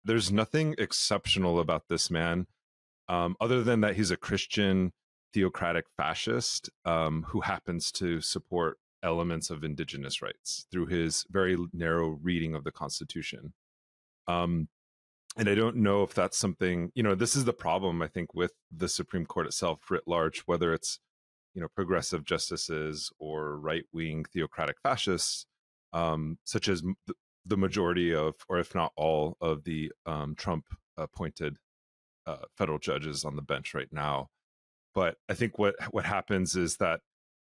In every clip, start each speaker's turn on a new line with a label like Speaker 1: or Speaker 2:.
Speaker 1: there's nothing exceptional about this man, other than that he's a Christian theocratic fascist who happens to support elements of indigenous rights through his very narrow reading of the Constitution. Um, and I don't know if that's something, this is the problem, I think, with the Supreme Court itself writ large, whether it's, progressive justices or right-wing theocratic fascists, such as the majority of, or if not all of the Trump appointed federal judges on the bench right now. But I think what happens is that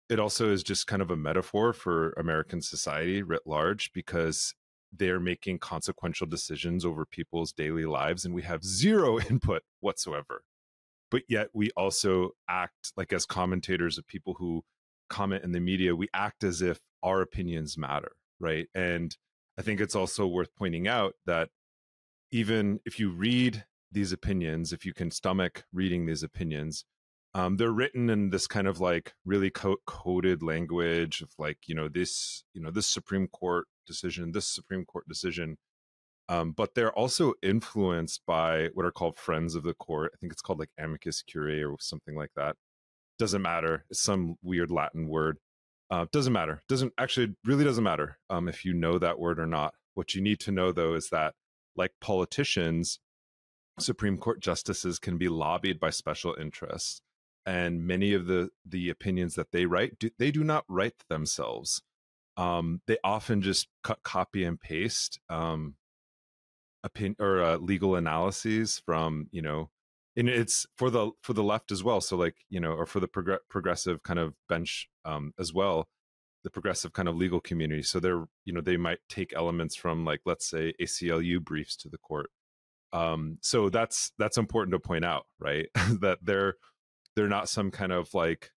Speaker 1: it also is just kind of a metaphor for American society writ large, because they're making consequential decisions over people's daily lives and we have zero input whatsoever. But yet we also act like, as commentators of people who comment in the media, we act as if our opinions matter, right? And I think it's also worth pointing out that even if you read these opinions, if you can stomach reading these opinions, they're written in this kind of like really coded language of like, this Supreme Court decision, this Supreme Court decision. But they're also influenced by what are called friends of the court. I think it's called like amicus curiae or something like that. Doesn't matter. It's some weird Latin word. Doesn't matter. Really doesn't matter if you know that word or not. What you need to know, though, is that like politicians, Supreme Court justices can be lobbied by special interests. And many of the opinions that they write, they do not write themselves. They often just copy and paste legal analyses from, and it's for the left as well. So like, or for the progressive kind of bench as well, the progressive kind of legal community. So they're, they might take elements from like, let's say ACLU briefs to the court. So that's important to point out, right? That they're not some kind of like,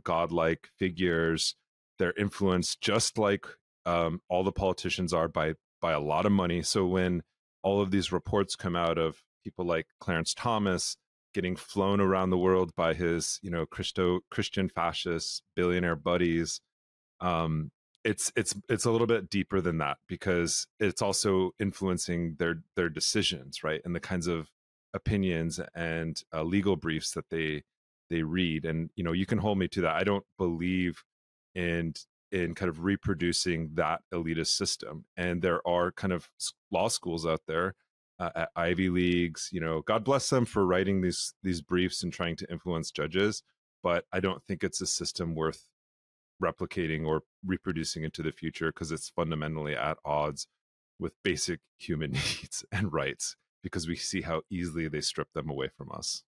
Speaker 1: godlike figures. They're influenced just like all the politicians are by a lot of money. So when all of these reports come out of people like Clarence Thomas getting flown around the world by his, Christian fascist billionaire buddies, it's a little bit deeper than that, because it's also influencing their decisions, right, and the kinds of opinions and legal briefs that they read. And you can hold me to that. I don't believe in kind of reproducing that elitist system. And there are kind of law schools out there at Ivy Leagues, God bless them for writing these briefs and trying to influence judges. But I don't think it's a system worth replicating or reproducing into the future, because it's fundamentally at odds with basic human needs and rights, because we see how easily they strip them away from us.